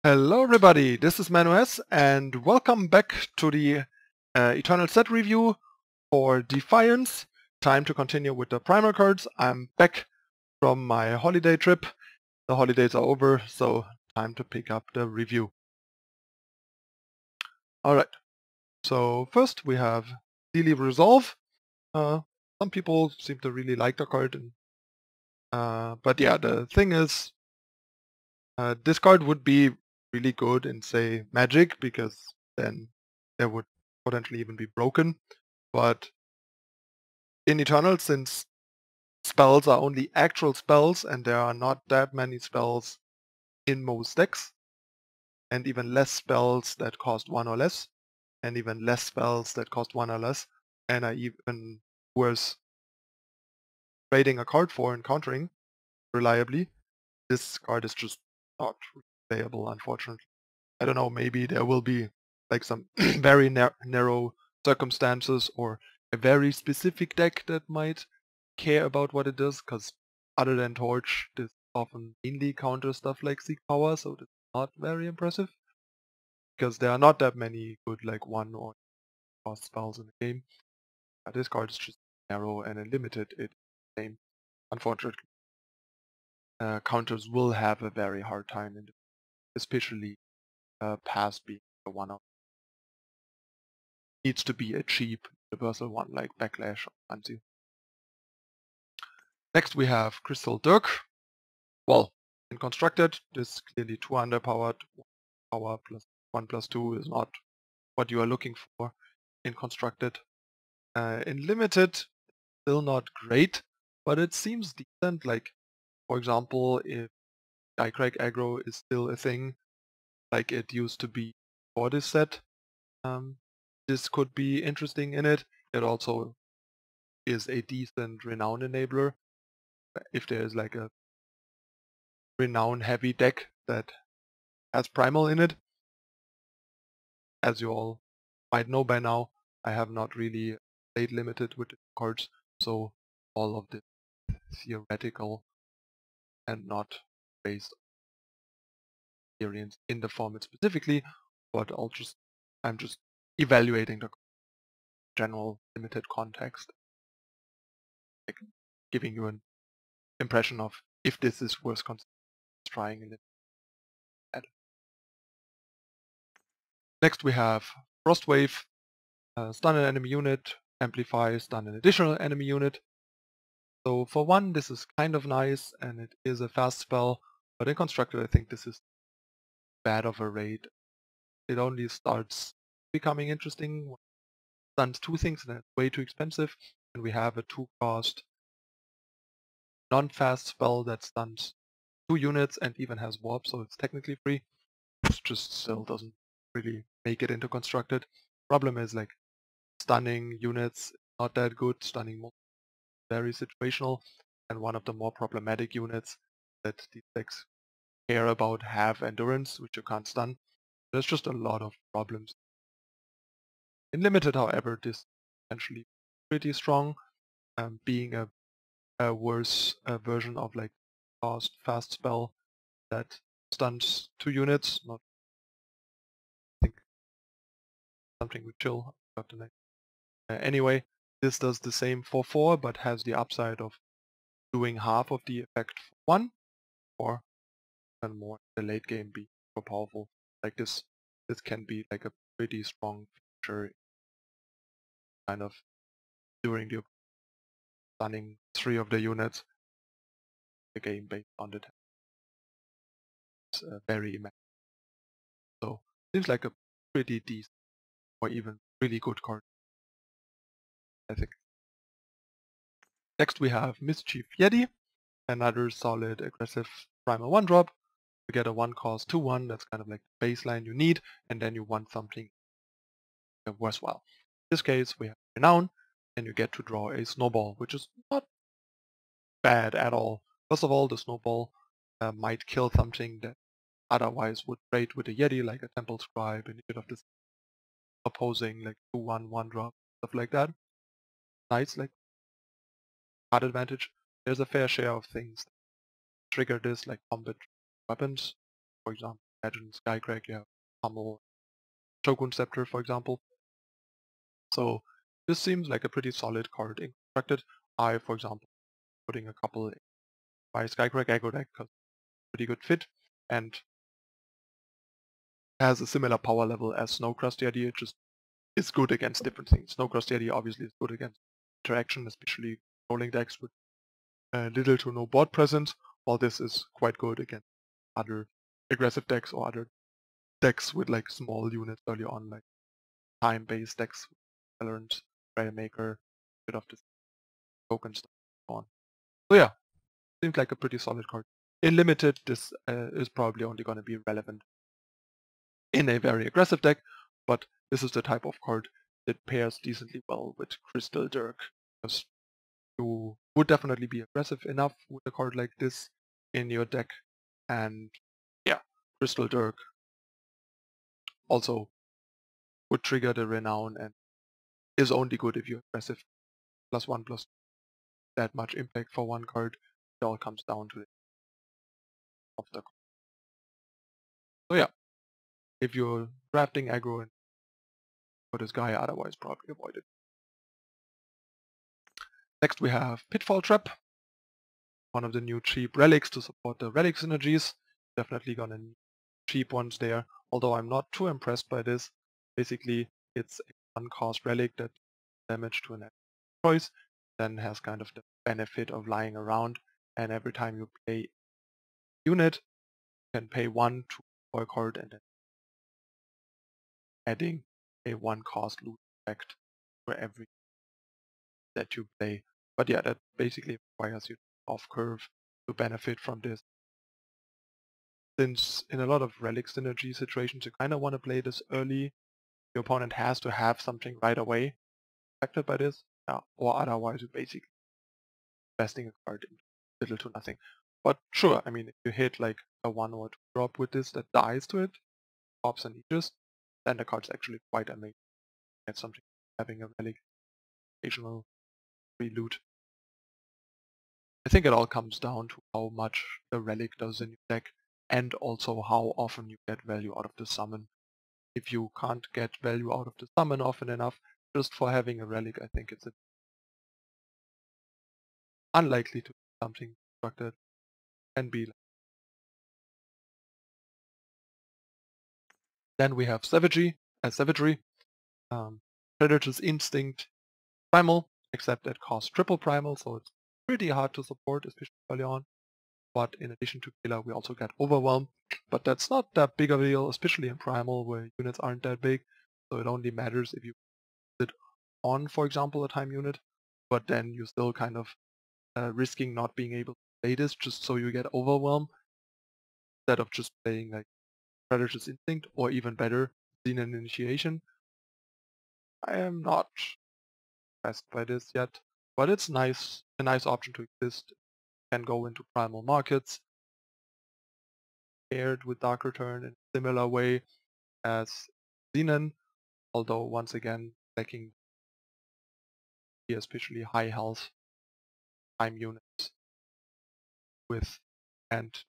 Hello everybody, this is ManuS and welcome back to the Eternal set review for Defiance. Time to continue with the Primal cards. I'm back from my holiday trip. The holidays are over, so time to pick up the review. Alright, so first we have Daily Resolve. Some people seem to really like the card, but yeah, the thing is, this card would be really good in, say, Magic, because then there would potentially even be broken. But in Eternal, since spells are only actual spells and there are not that many spells in most decks, and even less spells that cost 1 or less, and even less spells that cost 1 or less, and are even worth trading a card for and countering reliably, this card is just not playable, unfortunately. I don't know, maybe there will be like some very narrow circumstances or a very specific deck that might care about what it does, because other than Torch, this often mainly counters stuff like Seek Power, so it's not very impressive. Because there are not that many good like 1 or cost spells in the game. This card is just narrow and limited. It's the same. Unfortunately, counters will have a very hard time, in especially past being the one-off. Needs to be a cheap universal one like Backlash or Anti. Next we have Crystal Dirk. Well, in Constructed, this clearly 2 underpowered. Power plus 1/2 is not what you are looking for in Constructed. In Limited, still not great, but it seems decent. Like, for example, if Diecrack aggro is still a thing, like it used to be for this set, this could be interesting in it. It also is a decent Renown enabler. If there is like a Renown heavy deck that has Primal in it, as you all might know by now, I have not really played Limited with the cards, so all of this is theoretical and not based on experience in the format specifically, but I'm just evaluating the general Limited context, like giving you an impression of if this is worth trying in it. Next we have Frostwave, stun an enemy unit, amplify, stun an additional enemy unit. So for one, this is kind of nice, and it is a fast spell, but in Constructed I think this is bad of a raid. It only starts becoming interesting when it stuns 2 things, and it's way too expensive, and we have a 2-cost non-fast spell that stuns 2 units and even has warp, so it's technically free. It just still doesn't really make it into Constructed. Problem is, like, stunning units not that good, stunning very situational, and one of the more problematic units that these decks care about have endurance, which you can't stun. There's just a lot of problems. In Limited, however, this is essentially pretty strong, being a worse version of like fast spell that stuns 2 units. Not I think something with chill. Got the next. Anyway, this does the same for 4, but has the upside of doing half of the effect for 1, or even more in the late game be more powerful. Like this can be like a pretty strong feature, kind of during the stunning 3 of the units. The game based on the it's very immense. So seems like a pretty decent or even really good card, I think. Next we have Mischief Yeti, another solid aggressive Primal 1-drop. You get a 1-cost 2/1, that's kind of like the baseline you need, and then you want something worthwhile. In this case we have Renown, and you get to draw a Snowball, which is not bad at all. First of all, the Snowball might kill something that otherwise would trade with a Yeti, like a Temple Scribe, Initiative of this opposing like 2/1 1-drop, stuff like that. Nice, like card advantage. There's a fair share of things that trigger this, like combat weapons, for example, imagine Skycrack, you have Pummel, Shogun Scepter, for example. So this seems like a pretty solid card in constructed. I, for example, putting a couple in my Skycrack aggro deck because pretty good fit and has a similar power level as Snowdrifted Yeti. It just is good against different things. Snowdrifted Yeti obviously is good against interaction, especially rolling decks with little to no board presence, while this is quite good against other aggressive decks or other decks with like small units early on, like time-based decks, Valorant, Maker, bit of this token stuff and so on. So yeah, seems like a pretty solid card. In limited, this is probably only going to be relevant in a very aggressive deck, but this is the type of card that pairs decently well with Crystal Dirk, because you would definitely be aggressive enough with a card like this in your deck, and yeah, Crystal Dirk also would trigger the Renown and is only good if you're aggressive. +1 plus that much impact for one card. It all comes down to the of the card. So yeah, if you're drafting aggro and for this guy, otherwise probably avoid it. Next we have Pitfall Trap, one of the new cheap relics to support the relic synergies. Definitely gonna need cheap ones there, although I'm not too impressed by this. Basically, it's a one-cost relic that damage to an choice, then has kind of the benefit of lying around, and every time you play a unit, you can pay 1 to for a card and then adding a one-cost loot effect for every that you play. But yeah, that basically requires you off curve to benefit from this. Since in a lot of relic synergy situations you kind of want to play this early, your opponent has to have something right away affected by this, or otherwise you're basically investing a card in little to nothing. But sure, I mean, if you hit like a 1 or 2 drop with this that dies to it, pops and Aegis, then the card's actually quite amazing. Get something having a relic, occasional free loot. I think it all comes down to how much the relic does in your deck, and also how often you get value out of the summon. If you can't get value out of the summon often enough, just for having a relic, I think it's unlikely to be something constructed can be. Then we have Savagery, Predator's Instinct, Primal, except it costs triple Primal, so it's pretty hard to support, especially early on. But in addition to Killer, we also get Overwhelm, but that's not that big of a deal, especially in Primal, where units aren't that big, so it only matters if you put it on, for example, a time unit, but then you're still kind of risking not being able to play this just so you get Overwhelm, instead of just playing like Predator's Instinct, or even better, Xenon Initiation. I am not impressed by this yet, but it's nice, a nice option to exist. Can go into Primal markets, paired with Dark Return in a similar way as Xenon, although once again lacking the especially high health time units with and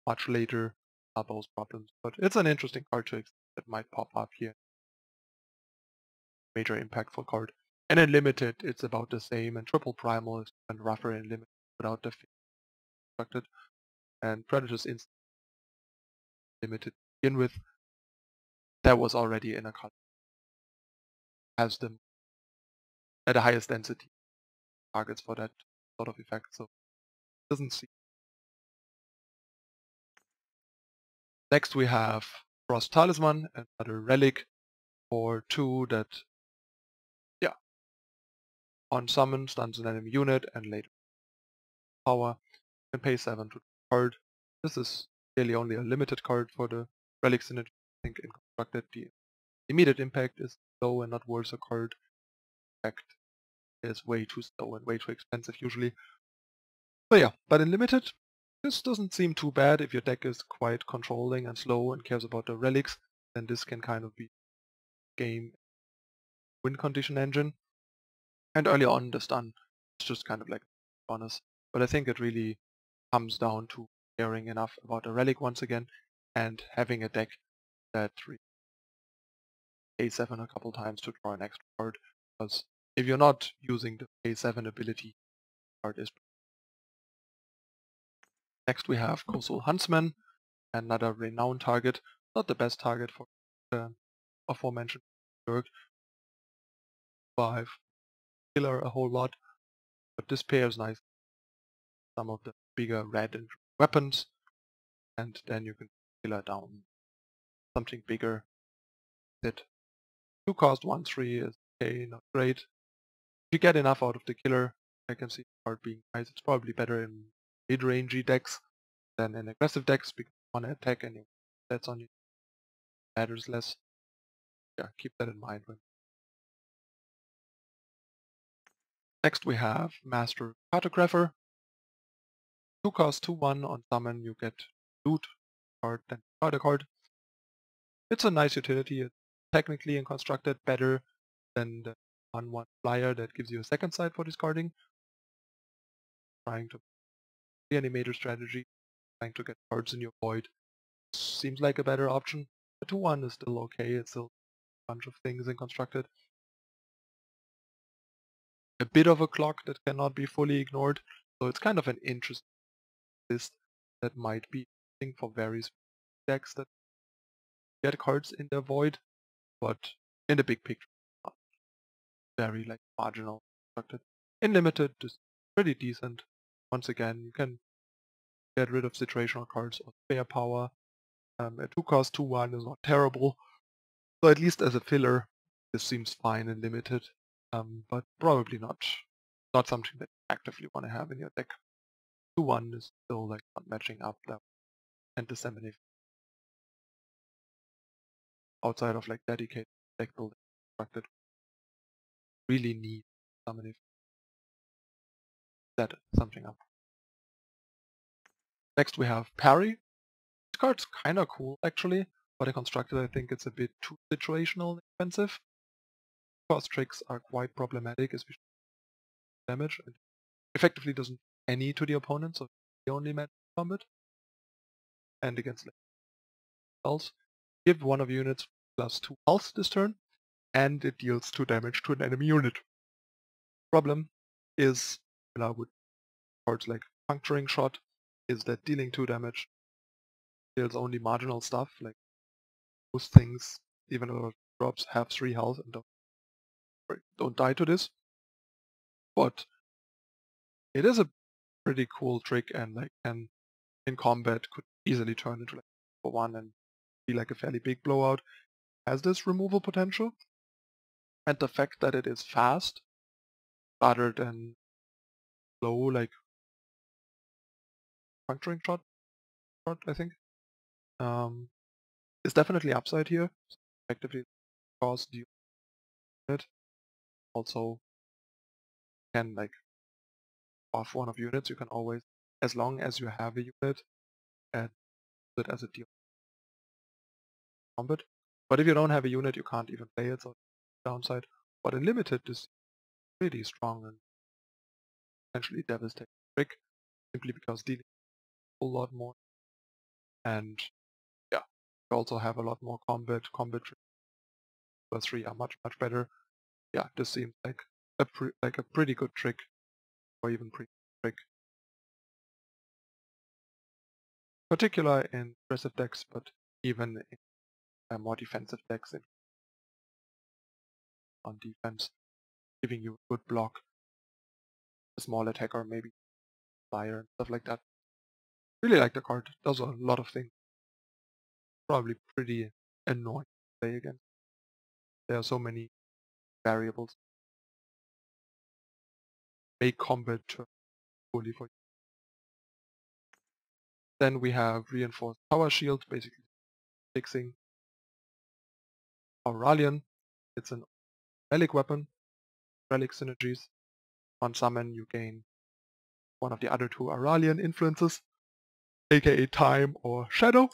much later are those problems. But it's an interesting card to that might pop up here. Major impactful card. And in limited, it's about the same, and triple Primal is even rougher in limited without the constructed. And Predator's Instinct limited to begin with, that was already in a color. Has them at the highest density targets for that sort of effect, so it doesn't seem. Next we have Frost Talisman, another relic for 2 that, yeah, on summon stuns an enemy unit and later power, can pay 7 to card. This is clearly only a limited card for the relic synergy. I think in constructed the immediate impact is low and not worth a card. Effect is way too slow and way too expensive usually. But yeah, but in limited, this doesn't seem too bad. If your deck is quite controlling and slow and cares about the relics, then this can kind of be game win condition engine. And early on the stun is just kind of like bonus. But I think it really comes down to caring enough about a relic once again, and having a deck that A7 a couple times to draw an extra card, because if you're not using the A7 ability, card is. Next we have Consul Huntsman, another renowned target, not the best target for the aforementioned Dirk. 5 killer a whole lot, but this pairs nice some of the bigger red and weapons, and then you can killer down something bigger. That 2 cost 1/3 is okay, not great. If you get enough out of the killer, I can see the card being nice. It's probably better in mid-rangey decks than in aggressive decks because you want to attack and that's on you matters less. Yeah, keep that in mind. Next we have Master Cartographer. 2 cost 2/1 on summon, you get loot card, then card a card. It's a nice utility. It's technically and constructed better than the 1/1 flyer that gives you a second sight for discarding. Trying to reanimator strategy, trying to get cards in your void seems like a better option. The 2/1 is still okay. It's still a bunch of things in constructed. A bit of a clock that cannot be fully ignored, so it's kind of an interesting list that might be interesting for various decks that get cards in their void, but in the big picture, not very like marginal constructed. In limited, is pretty decent. Once again, you can get rid of situational cards or spare power. A 2 cost 2/1 is not terrible, so at least as a filler, this seems fine and limited, but probably not something that you actively want to have in your deck. 2/1 is still like not matching up that and disseminate outside of like dedicated deck building constructed. Really need summoning set something up. Next we have Parry. This card's kinda cool actually, but I constructed I think it's a bit too situational and expensive. Cost tricks are quite problematic, especially damage, and effectively doesn't any to the opponent, so the only match combat. And against like spells, give one of your units +2 health this turn, and it deals 2 damage to an enemy unit. Problem is, with cards like Puncturing Shot, is that dealing 2 damage deals only marginal stuff, like most things, even though drops have 3 health and don't die to this. But it is a pretty cool trick, and like can in combat could easily turn into like for 1 and be like a fairly big blowout. Has this removal potential, and the fact that it is fast rather than slow, like Puncturing Shot I think, is definitely upside here. So effectively cost the unit. Also can like off one of units. You can always, as long as you have a unit, add it as a deal combat. But if you don't have a unit, you can't even play it, so downside. But in limited, this is pretty strong and potentially devastating trick, simply because dealing a whole lot more. And yeah, you also have a lot more combat. Combat plus 3 are much better. Yeah, this seems like a pretty good trick, or even pretty good trick. Particular in aggressive decks, but even in more defensive decks on defense, giving you a good block, a small attacker, maybe fire and stuff like that. Really like the card. Does a lot of things. Probably pretty annoying to play against. There are so many variables. Make combat fully for you. Then we have reinforced power shield, basically fixing Auralian. It's an relic weapon, relic synergies. On summon you gain one of the other 2 Auralian influences, aka Time or Shadow.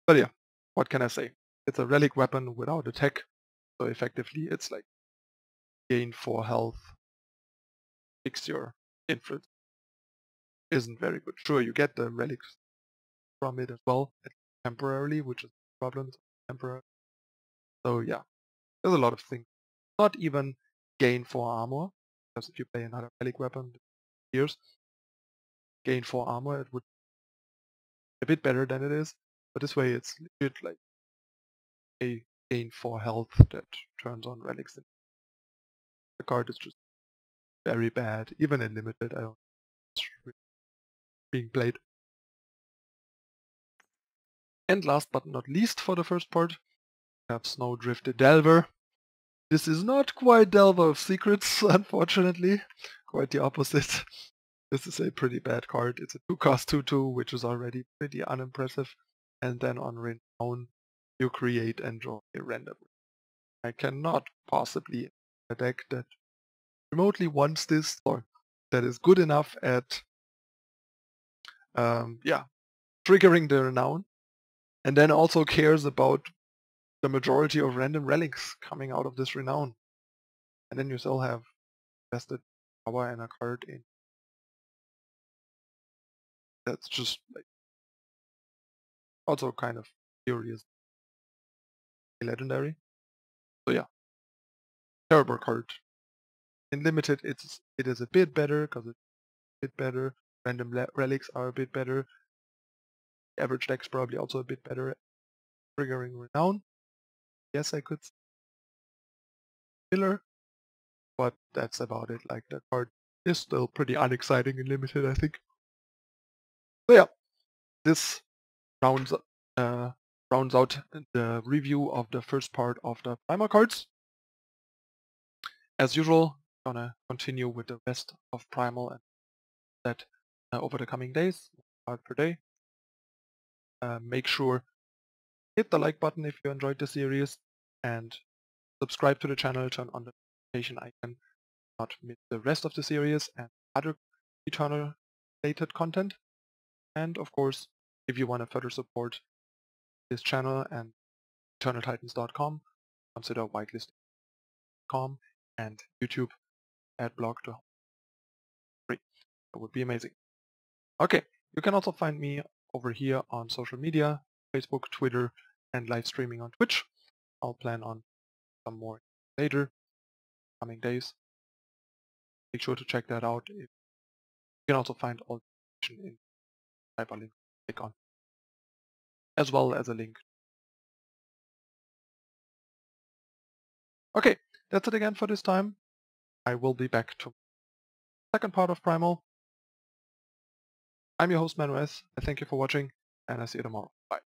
But yeah, what can I say? It's a relic weapon without attack, so effectively it's like gain 4 health, fix your influence. isn't very good. Sure, you get the relics from it as well, temporarily, which is a problem. It's temporary. So yeah, there's a lot of things. Not even gain 4 armor, because if you play another relic weapon, years, gain 4 armor, it would be a bit better than it is. But this way it's legit like a gain 4 health that turns on relics. The card is just very bad, even in limited. I don't think it's really being played. And last but not least for the first part, we have Snowdrifted Elver. This is not quite Delver of Secrets, unfortunately. Quite the opposite. This is a pretty bad card. It's a 2-cost 2/2, which is already pretty unimpressive. And then on Renown, you create and draw a random. I cannot possibly a deck that remotely wants this, or that is good enough at triggering the Renown, and then also cares about the majority of random relics coming out of this Renown. And then you still have invested power and a card in. That's just like also kind of curious. Legendary. So yeah, terrible card. In limited, it is a bit better because it's a bit better. Random relics are a bit better. Average deck's probably also a bit better. Triggering Renown. Yes, I could filler, but that's about it. Like the card is still pretty unexciting in limited, I think. So yeah, this rounds out the review of the first part of the Primal cards. As usual, gonna continue with the rest of Primal and that over the coming days, part per day. Make sure hit the like button if you enjoyed the series and subscribe to the channel, turn on the notification icon, not miss the rest of the series and other Eternal related content. And of course, if you want to further support this channel and EternalTitans.com, consider whitelisting.com and YouTube adblock to free. That would be amazing. Okay, you can also find me over here on social media, Facebook, Twitter, and live streaming on Twitch. I'll plan on some more later, coming days. Make sure to check that out. You can also find all the information in the hyperlink click on, as well as a link. Okay, that's it again for this time. I will be back to the second part of Primal. I'm your host Manuel. I thank you for watching, and I see you tomorrow. Bye.